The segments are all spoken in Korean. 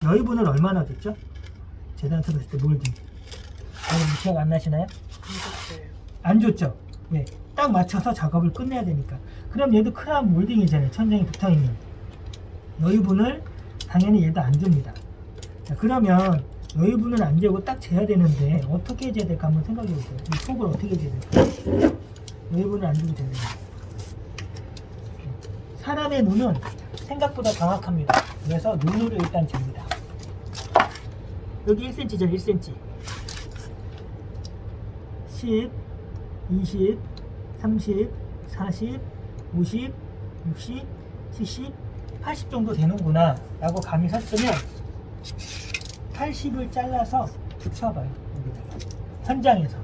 여유분을 얼마나 줬죠? 재단서 봤을 때 몰딩. 기억 안 나시나요? 안 줬죠? 왜? 딱 맞춰서 작업을 끝내야 되니까. 그럼 얘도 크라운 몰딩이잖아요. 천장에 붙어있는. 여유분을 당연히 얘도 안 줍니다. 자, 그러면 여유분을 안 재고 딱 재야 되는데 어떻게 재야 될까 한번 생각해 보세요. 이 속을 어떻게 재야 될까? 여유분을 안 주고 재야 됩니다. 사람의 눈은 생각보다 정확합니다. 그래서 눈으로 일단 잽니다. 여기 1cm잖아요. 1cm. 10, 20, 30, 40, 50, 60, 70, 80 정도 되는구나 라고 감이 섰으면 80을 잘라서 붙여봐요. 여기다가. 현장에서.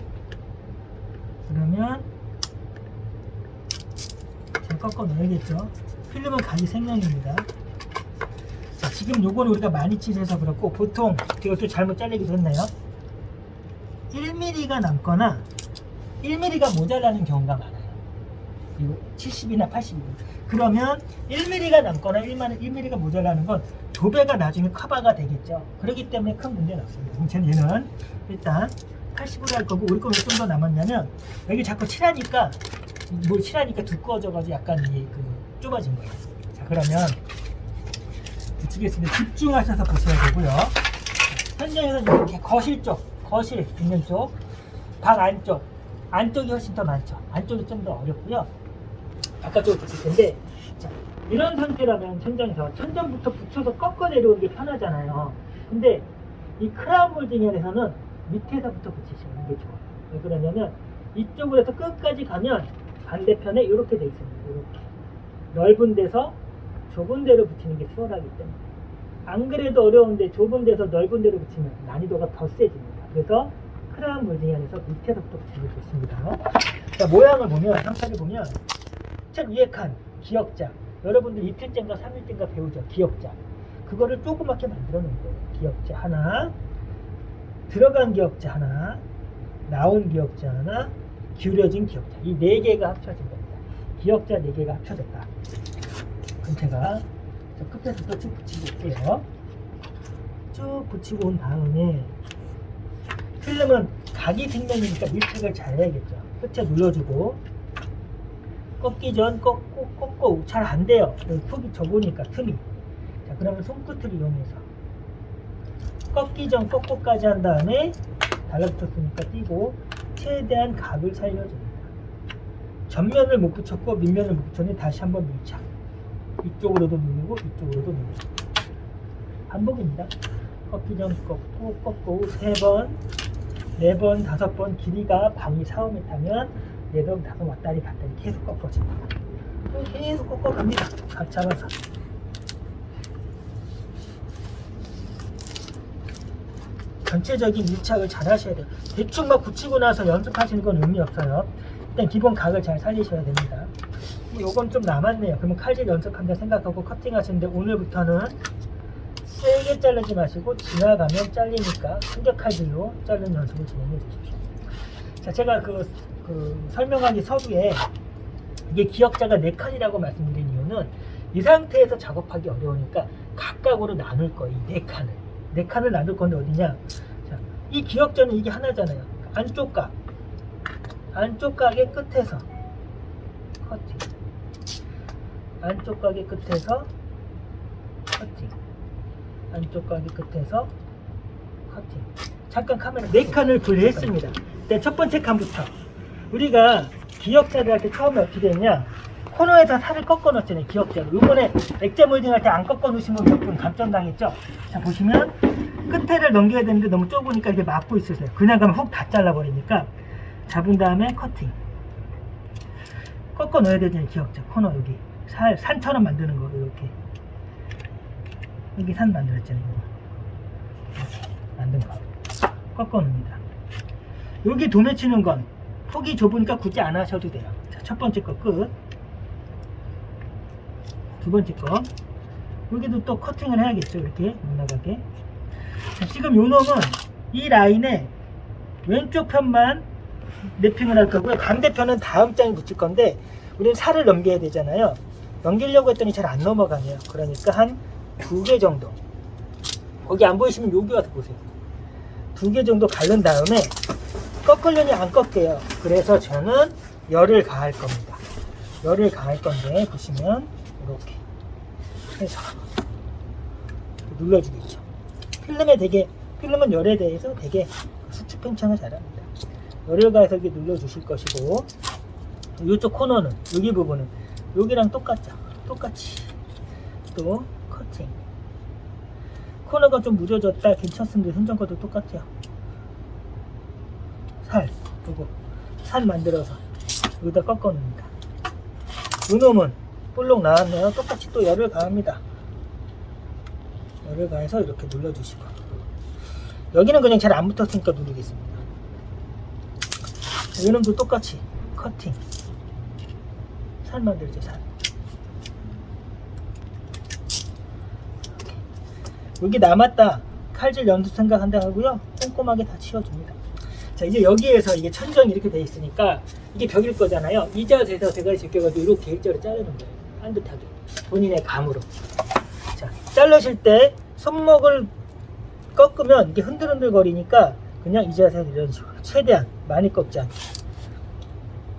그러면 잘 꺾어 넣어야겠죠. 필름은 가지 생명입니다. 자, 지금 요거는 우리가 많이 칠해서 그렇고 보통 이것도 잘못 잘리기도 했나요? 1mm가 남거나 1mm가 모자라는 경우가 많아요. 70이나 80이고. 그러면 1mm가 남거나 1mm가 모자라는 건 도배가 나중에 커버가 되겠죠. 그렇기 때문에 큰 문제는 없습니다. 그럼 얘는 일단 80으로 할 거고, 우리 거는 좀 더 남았냐면 여기 자꾸 칠하니까 두꺼워져가지고 약간 이게 좁아진 거예요. 자, 그러면 붙이겠습니다. 집중하셔서 보셔야 되고요. 현장에서 이렇게 거실 있는 쪽, 방 안쪽이 훨씬 더 많죠. 안쪽이 좀 더 어렵고요. 바깥쪽으로 붙일 텐데, 자, 이런 상태라면 천장부터 붙여서 꺾어 내려오는 게 편하잖아요. 근데 이 크라운 몰딩에서는 밑에서부터 붙이시는 게 좋아요. 왜 그러냐면 이쪽으로 해서 끝까지 가면 반대편에 이렇게 돼 있습니다. 이렇게 넓은 데서 좁은 데로 붙이는 게 수월하기 때문에. 안 그래도 어려운데 좁은 데서 넓은 데로 붙이면 난이도가 더 세집니다. 그래서 크라운 몰딩 안에서 밑에서부터 붙이는 게 좋습니다. 자, 모양을 보면, 상차를 보면 첫 위에 칸 기역자, 여러분들 이틀째인가 3일째인가 배우죠. 기역자. 그거를 조그맣게 만들어 놓은 거예요. 기역자 하나, 들어간 기역자 하나, 나온 기역자 하나, 기울여진 기역자. 이 4개가 합쳐진 겁니다. 기역자 4개가 합쳐졌다. 그럼 제가 저 끝에서 쭉 붙이고 올게요. 쭉 붙이고 온 다음에 필름은 각이 생명이니까 밀착을 잘 해야겠죠. 끝에 눌러주고, 꺾기 전 꺾고 잘 안 돼요. 폭이 좁으니까 틈이. 자, 그러면 손끝을 이용해서 꺾기 전 꺾고까지 한 다음에 달라붙었으니까 띄고 최대한 각을 살려줍니다. 전면을 못 붙였고 밑면을 못 붙였는데 다시 한번 밀착. 이쪽으로도 누르고 이쪽으로도 누르고. 반복입니다. 꺾기 전 꺾고 3번, 4번, 5번, 길이가 방이 4-5m면 4번, 5번 왔다리 갔다리 계속 꺾어줍니다. 계속 꺾어갑니다. 각 잡아서. 전체적인 밀착을 잘 하셔야 돼요. 대충 막 붙이고 나서 연습하시는 건 의미 없어요. 일단 기본 각을 잘 살리셔야 됩니다. 요건 좀 남았네요. 그러면 칼질 연습한다 생각하고 커팅 하시는데, 오늘부터는 세게 자르지 마시고 지나가면 잘리니까 충격 칼질로 자르는 연습을 진행해 주십시오. 자, 제가 설명하기 서두에 이게 기역자가 4칸이라고 말씀드린 이유는 이 상태에서 작업하기 어려우니까 각각으로 나눌 거예요. 이 4칸을. 4칸을 나눌 건데 어디냐? 자, 이 기역자는 이게 하나잖아요. 안쪽 각의 끝에서 커팅. 안쪽 각의 끝에서 커팅. 안쪽 각의 끝에서 커팅. 잠깐 카메라 4칸을 분리했습니다. 네, 첫 번째 칸부터 우리가 기역자를 할 때 처음에 어떻게 되냐, 코너에다 살을 꺾어 놓잖아요. 기역자로. 요번에 액자 몰딩 할 때 안 꺾어 놓으신 분 몇 분 감점당했죠? 자, 보시면 끝에를 넘겨야 되는데 너무 좁으니까 이렇게 막고 있으세요. 그냥 가면 훅 다 잘라버리니까 잡은 다음에 커팅. 꺾어 넣어야 되잖아요. 기역자 코너 여기 산처럼 만드는 거. 이렇게 여기 산 만들었잖아요. 이렇게 만든 거 꺾어 놓습니다. 여기 도매 치는 건 폭이 좁으니까 굳이 안 하셔도 돼요. 자, 첫 번째 거 끝. 두 번째 거. 여기도 또 커팅을 해야겠죠. 이렇게 못 나가게. 자, 지금 요 놈은 이 라인에 왼쪽 편만 랩핑을 할 거고요. 반대편은 다음 장에 붙일 건데, 우리는 살을 넘겨야 되잖아요. 넘기려고 했더니 잘 안 넘어가네요. 그러니까 한 2개 정도 거기 안 보이시면 여기 와서 보세요. 2개 정도 가른 다음에 꺾으려니 안 꺾여요. 그래서 저는 열을 가할 겁니다. 열을 가할 건데 보시면 이렇게 해서 눌러주겠죠. 필름은 열에 대해서 되게 수축 팽창을 잘합니다. 열을 가해서 이렇게 눌러주실 것이고, 이쪽 코너는, 여기 부분은 여기랑 똑같죠. 똑같이 또 커팅. 코너가 좀 무뎌졌다 괜찮습니다. 현정과도 똑같아요. 살 만들어서 여기다 꺾어놓습니다. 이놈은 볼록 나왔네요. 똑같이 또 열을 가합니다. 열을 가해서 이렇게 눌러주시고, 여기는 그냥 잘 안 붙었으니까 누르겠습니다. 이놈도 똑같이 커팅. 살 만들죠. 살. 여기 남았다 칼질 연습 생각한다 하고요, 꼼꼼하게 다 치워줍니다. 자, 이제 여기에서 이게 천정이 이렇게 돼 있으니까 이게 벽일 거잖아요. 이 자세에서 대가리 제껴가지고 이렇게 일자로 자르는 거예요. 반듯하게 본인의 감으로. 자, 자르실 때 손목을 꺾으면 이게 흔들흔들 거리니까 그냥 이 자세에서 이런 식으로 최대한 많이 꺾지 않게,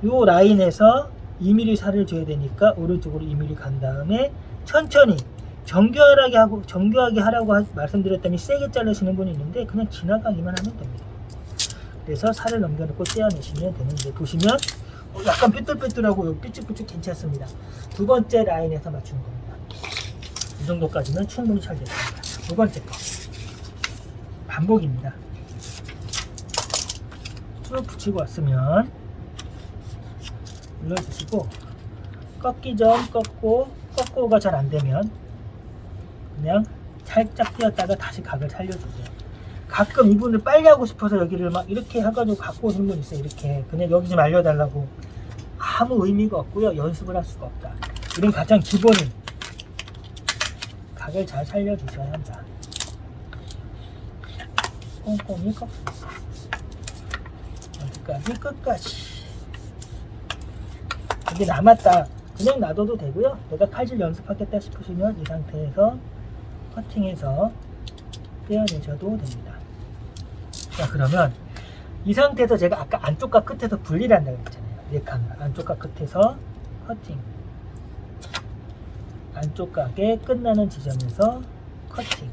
요 라인에서 2mm 살을 줘야 되니까 오른쪽으로 2mm 간 다음에 천천히 정교하게 하라고 말씀드렸더니 세게 자르시는 분이 있는데 그냥 지나가기만 하면 됩니다. 그래서 살을 넘겨놓고 떼어내시면 되는데, 보시면 약간 삐뚤삐뚤하고 삐쭉삐쭉 괜찮습니다. 2번째 라인에서 맞추는 겁니다. 이 정도까지는 충분히 잘 됐습니다. 2번째 거 반복입니다. 쭉 붙이고 왔으면 눌러주시고, 꺾기 전 꺾고가 잘 안되면 그냥 살짝 띄었다가 다시 각을 살려주세요. 가끔 이분을 빨리 하고 싶어서 여기를 막 이렇게 해가지고 갖고 오는 분 있어요. 이렇게 그냥 여기 좀 알려달라고. 아무 의미가 없고요, 연습을 할 수가 없다. 이런 가장 기본인 각을 잘 살려주셔야 한다. 꼼꼼히 꺾습니다. 끝까지. 이게 남았다 그냥 놔둬도 되고요, 내가 칼질 연습하겠다 싶으시면 이 상태에서 커팅해서 떼어내셔도 됩니다. 자, 그러면 이 상태에서 제가 아까 안쪽과 끝에서 분리를 한다고 했잖아요. 네 칸을 안쪽과 끝에서 커팅, 안쪽 각의 끝나는 지점에서 커팅.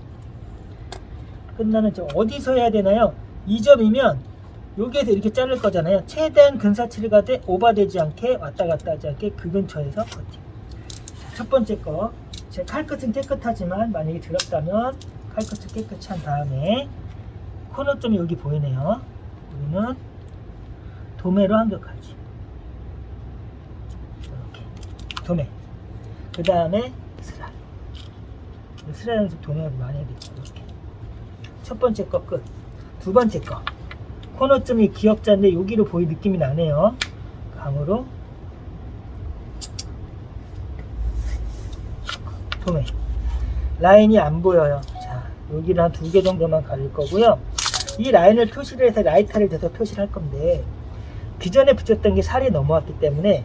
끝나는 점 어디서 해야 되나요? 이 점이면 여기에서 이렇게 자를 거잖아요. 최대한 근사치를 가되 오버되지 않게, 왔다 갔다 하지 않게 그 근처에서 커팅. 첫 번째 거, 제 칼끝은 깨끗하지만 만약에 더럽다면 칼끝을 깨끗이 한 다음에 코너점이 여기 보이네요. 여기는 도매로 한격 칼질. 이렇게 도매. 그 다음에 스랄 연습 도매로 많이 해야 되죠. 이렇게 첫 번째 거 끝. 두 번째 거 코너점이 기역자인데 여기로 보이 느낌이 나네요. 감으로 도매. 라인이 안 보여요. 자, 여기를 한 2개 정도만 가릴 거고요. 이 라인을 표시를 해서 라이터를 대서 표시를 할 건데, 기존에 붙였던 게 살이 넘어왔기 때문에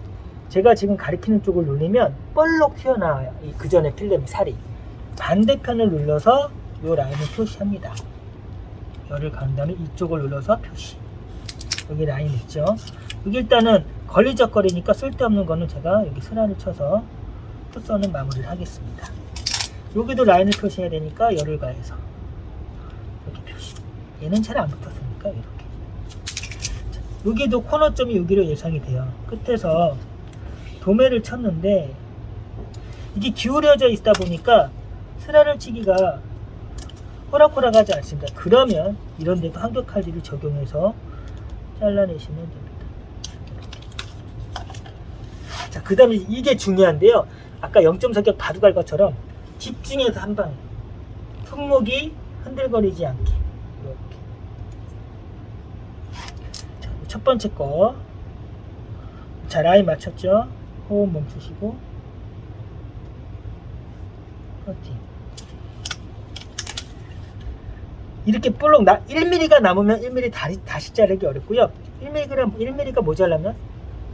제가 지금 가리키는 쪽을 눌리면 볼록 튀어나와요. 이 그전에 필름이 살이. 반대편을 눌러서 이 라인을 표시합니다. 열을 가한 다음에 이쪽을 눌러서 표시. 여기 라인 있죠. 여기 일단은 걸리적거리니까 쓸데없는 거는 제가 여기 스란을 쳐서 풋선은 마무리를 하겠습니다. 여기도 라인을 표시해야 되니까 열을 가해서 이렇게 표시. 얘는 잘 안 붙었으니까 이렇게. 자, 여기도 코너점이 여기로 예상이 돼요. 끝에서 도매를 쳤는데 이게 기울여져 있다 보니까 스란을 치기가 호락호락하지 않습니다. 그러면 이런 데도 한격 칼질을 적용해서 잘라내시면 됩니다. 자, 그 다음에 이게 중요한데요. 아까 0.4격 바둑알 것처럼 집중해서 한 방에 품목이 흔들거리지 않게 이렇게. 자, 첫 번째 거. 자, 라인 맞췄죠? 호흡 멈추시고 커팅. 이렇게 볼록 1mm가 남으면 1mm 다시 자르기 어렵고요. 1mm가 모자라면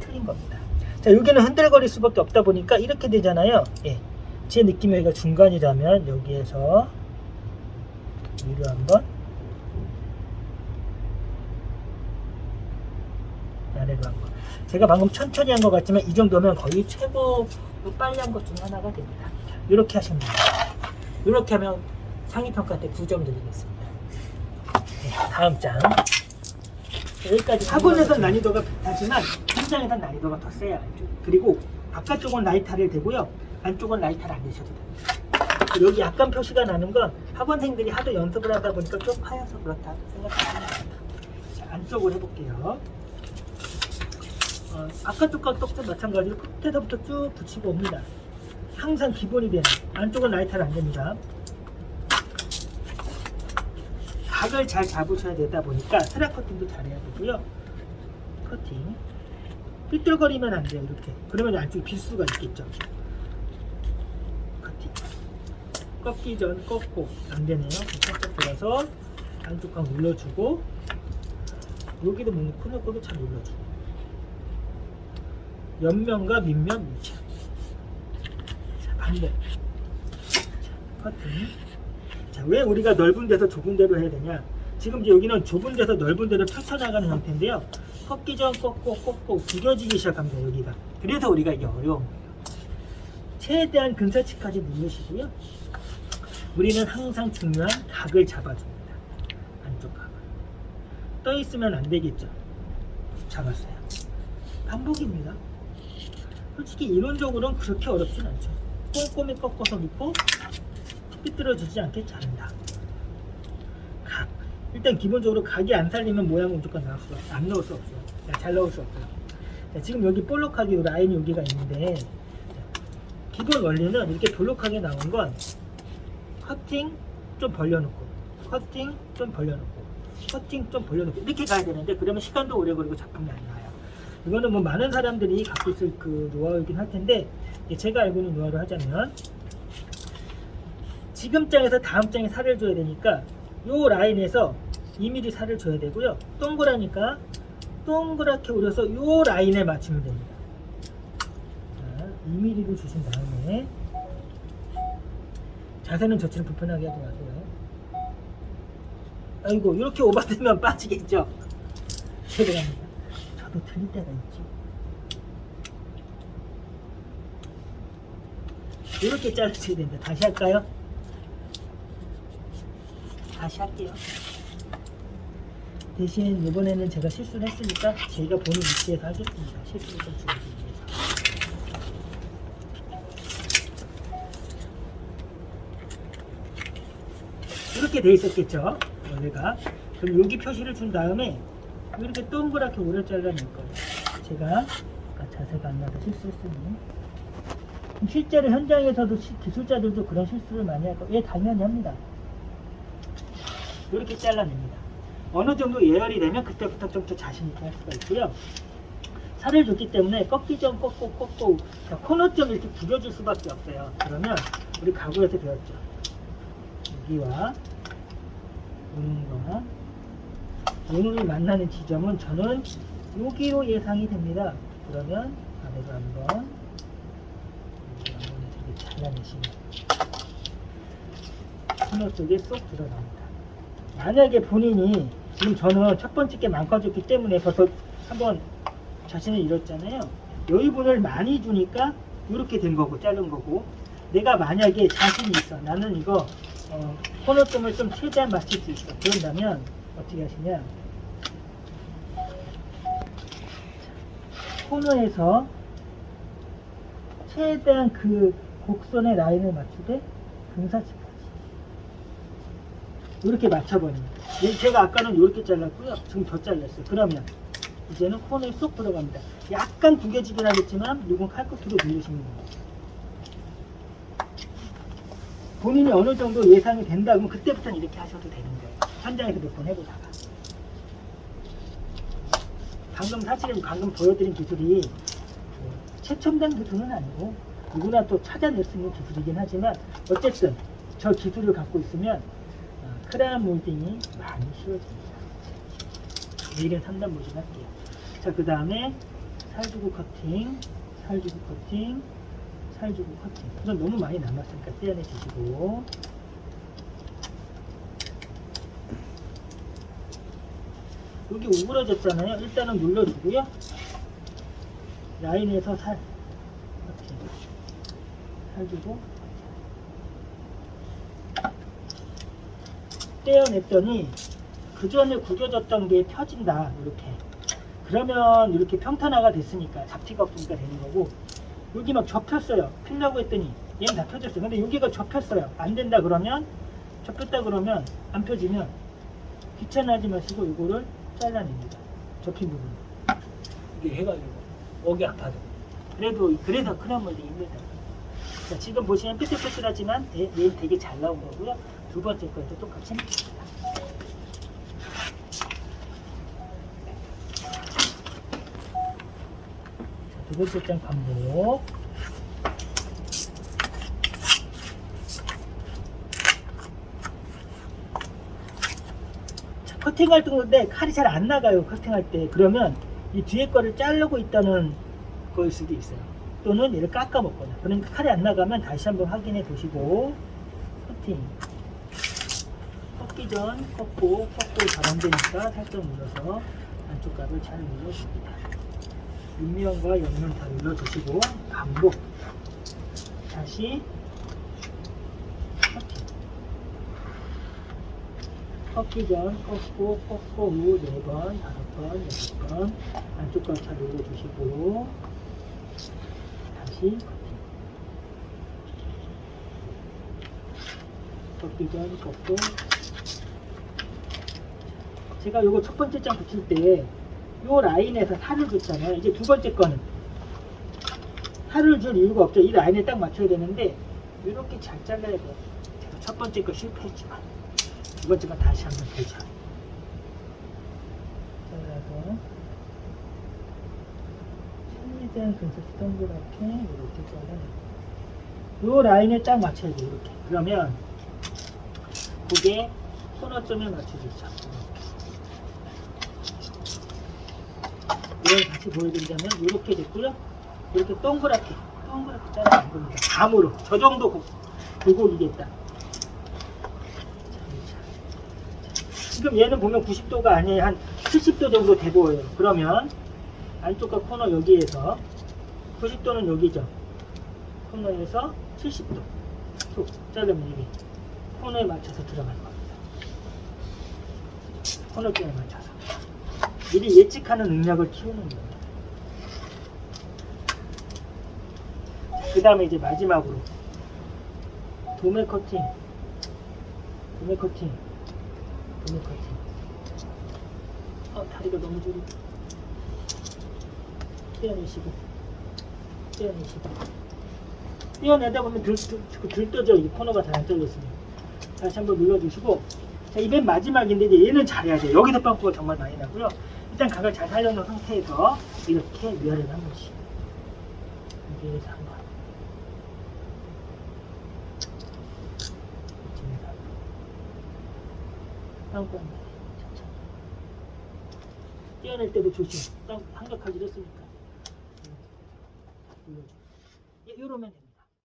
틀린 겁니다. 자, 여기는 흔들거릴 수밖에 없다 보니까 이렇게 되잖아요. 예. 제 느낌이 여기가 중간이라면 여기에서 위로 한번, 아래로 한번. 제가 방금 천천히 한 것 같지만 이 정도면 거의 최고 빨리 한 것 중에 하나가 됩니다. 이렇게 하시면 됩니다. 이렇게 하면 상위평가 때 9점 드리겠습니다. 네, 다음 장. 여기까지 학원에선 난이도가 비슷하지만 현장에선 난이도가 더 세요. 그리고 바깥쪽은 라이터를 대고요, 안쪽은 라이터를 안 대셔도 됩니다. 여기 약간 표시가 나는 건 학원생들이 하도 연습을 하다 보니까 좀 파여서 그렇다 생각하시면 됩니다. 자, 안쪽을 해볼게요. 아까 쪽과 똑같은 마찬가지로 끝에서부터 쭉 붙이고 옵니다. 항상 기본이 되는, 안쪽은 라이터를 안 됩니다. 각을 잘 잡으셔야 되다 보니까 스락 커팅도 잘해야 되고요. 커팅 삐뚤거리면 안 돼요. 이렇게 그러면 안쪽에 빌 수가 있겠죠. 커팅 꺾기 전 꺾고 안 되네요. 살짝 들어서 안쪽 각 눌러주고, 여기도 뭐 코너 거도 잘 눌러주고, 옆면과 밑면 밀착. 자, 반대. 자, 커팅. 자, 왜 우리가 넓은 데서 좁은 데로 해야 되냐? 지금 여기는 좁은 데서 넓은 데로 펼쳐나가는 형태인데요. 꺾기 전 꺾고 구겨지기 시작합니다. 여기가. 그래서 우리가 이게 어려운 거예요. 최대한 근사치까지 누르시고요. 우리는 항상 중요한 각을 잡아줍니다. 안쪽 각을. 떠 있으면 안 되겠죠. 잡았어요. 반복입니다. 솔직히 이론적으로는 그렇게 어렵진 않죠. 꼼꼼히 꺾어서 넣고 삐뚤어지지 않게 자른다. 각. 일단 기본적으로 각이 안 살리면 모양은 무조건 나올 수가 없어요. 안 넣을 수 없어요. 잘 넣을 수 없어요. 자, 지금 여기 볼록하게 이 라인이 여기가 있는데, 자, 기본 원리는 이렇게 볼록하게 나온 건 커팅 좀 벌려놓고, 커팅 좀 벌려놓고, 커팅 좀 벌려놓고 이렇게 가야 되는데, 그러면 시간도 오래 걸리고 작품이 안 나와요. 이거는 뭐 많은 사람들이 갖고 있을 그 노하우이긴 할 텐데, 제가 알고 있는 노하우를 하자면, 지금 장에서 다음 장에 살을 줘야 되니까 요 라인에서 2mm 살을 줘야 되고요. 동그라니까 동그랗게 오려서 요 라인에 맞추면 됩니다. 자, 2mm를 주신 다음에, 자세는 저처럼 불편하게 하지 마세요. 아이고, 이렇게 오버되면 빠지겠죠. 죄송합니다. 저도 틀릴 때가 있지. 이렇게 자르셔야 된다. 다시 할까요? 다시 할게요. 대신 이번에는 제가 실수를 했으니까 제가 보는 위치에서 하겠습니다. 실수를 좀 줄이기 위해서. 이렇게 돼 있었겠죠, 원래가. 그럼 여기 표시를 준 다음에 이렇게 동그랗게 오래 잘라낼 거예요. 제가 아까 자세가 안 나서 실수했으니. 실제로 현장에서도 기술자들도 그런 실수를 많이 할 거예요. 예, 당연히 합니다. 이렇게 잘라냅니다. 어느 정도 예열이 되면 그때부터 좀 더 자신있게 할 수가 있고요. 살을 줬기 때문에 꺾기 전 꺾고 코너점 이렇게 구겨줄 수밖에 없어요. 그러면 우리 가구에서 배웠죠. 여기와 오는거나 오늘이 만나는 지점은 저는 여기로 예상이 됩니다. 그러면 아래로 한번 되게 잘라내시면 코너 쪽에 쏙 들어갑니다. 만약에 본인이 지금 저는 첫 번째 게 망가졌기 때문에 벌써 한번 자신을 잃었잖아요. 여유분을 많이 주니까 이렇게 된 거고, 자른 거고, 내가 만약에 자신이 있어, 나는 이거 코너점을 좀 최대한 맞출 수 있어, 그런다면 어떻게 하시냐, 코너에서 최대한 그 곡선의 라인을 맞추되 근사치까지 이렇게 맞춰버립니다. 제가 아까는 이렇게 잘랐고요. 지금 더 잘랐어요. 그러면 이제는 코너에 쏙 들어갑니다. 약간 구겨지긴 하겠지만 이건 칼끝으로 누르시면 됩니다. 본인이 어느 정도 예상이 된다 그러면 그때부터는 이렇게 하셔도 되는 거예요. 현장에서 몇 번 해보다가. 방금 보여드린 기술이 최첨단 기술은 아니고 누구나 또 찾아낼 수 있는 기술이긴 하지만, 어쨌든 저 기술을 갖고 있으면 크라운 몰딩이 많이 쉬워집니다. 내일은 3단 몰딩 할게요. 자, 그 다음에 살주고 커팅, 살주고 커팅, 살주고 커팅. 우선 너무 많이 남았으니까 떼어내 주시고, 여기 우그러졌잖아요. 일단은 눌러주고요. 라인에서 살 이렇게 살주고 떼어냈더니 그 전에 구겨졌던 게 펴진다. 이렇게. 그러면 이렇게 평탄화가 됐으니까 잡티가 없으니까 되는 거고, 여기 막 접혔어요. 피려고 했더니 얘는 다 펴졌어요. 근데 여기가 접혔어요. 안 된다 그러면, 접혔다 그러면 안 펴지면 귀찮아하지 마시고 이거를 잘라냅니다. 접힌 부분 이게 해가지고 목이 아파도 그래서 큰 한물이 힘들다. 자, 지금 보시면 삐뚤삐뚤하지만 얘는 되게 잘 나온 거고요. 두 번째 거에도 똑같이 자, 두 번째 장 반복. 커팅할 때인데 칼이 잘 안 나가요. 커팅할 때. 그러면 이 뒤에 거를 자르고 있다는 거일 수도 있어요. 또는 얘를 깎아 먹거나. 그러니까 칼이 안 나가면 다시 한번 확인해 보시고 커팅. 꺾기 전 꺾고 잘 안 되니까 살짝 눌러서 안쪽 값을 잘 눌러줍니다. 옆면과 옆면 다 눌러주시고 반복. 다시 커팅. 꺾기 전 꺾고 후 4번, 5번, 6번 안쪽 값 잘 눌러주시고 다시 커팅. 꺾기 전 꺾고. 제가 요거 첫 번째 장 붙일 때 요 라인에서 살을 줬잖아요. 이제 두 번째 거는 살을 줄 이유가 없죠. 이 라인에 딱 맞춰야 되는데 이렇게 잘 잘라야 돼요. 제가 첫 번째 거 실패했지만 두 번째 거 다시 한번 되죠. 잘라서 최대한 근처 동그랗게 이렇게 잘라내요. 요 라인에 딱 맞춰야 돼요. 이렇게. 그러면 그게 코너점에 맞춰주죠. 이걸 다시 보여드리자면 이렇게 됐고요. 이렇게 동그랗게 잘라낸 겁니다. 감으로 저 정도 굴곡이겠다. 지금 얘는 보면 90도가 아니에요. 한 70도 정도 돼 보여요. 그러면 안쪽과 코너 여기에서 90도는 여기죠. 코너에서 70도 툭 자르면 이게 코너에 맞춰서 들어가는 겁니다. 코너점에 맞춰서 미리 예측하는 능력을 키우는 거예요. 그 다음에 이제 마지막으로 도매 커팅. 다리가 너무 줄이. 떼어내다 보면 들떠져. 이 코너가 잘 안 잘렸습니다. 다시 한번 눌러주시고. 자, 이 맨 마지막인데 이제 얘는 잘해야 돼요. 여기서 빵꾸가 정말 많이 나고요. 일단 각을 잘 살려놓은 상태에서 이렇게 위아래로 한 번씩. 여기에서 한 번. 좋습니다. 빵꾸 한 번. 천천히. 떼어낼 때도 조심. 한각하기 이렇습니까? 눌러줘. 이러면 됩니다.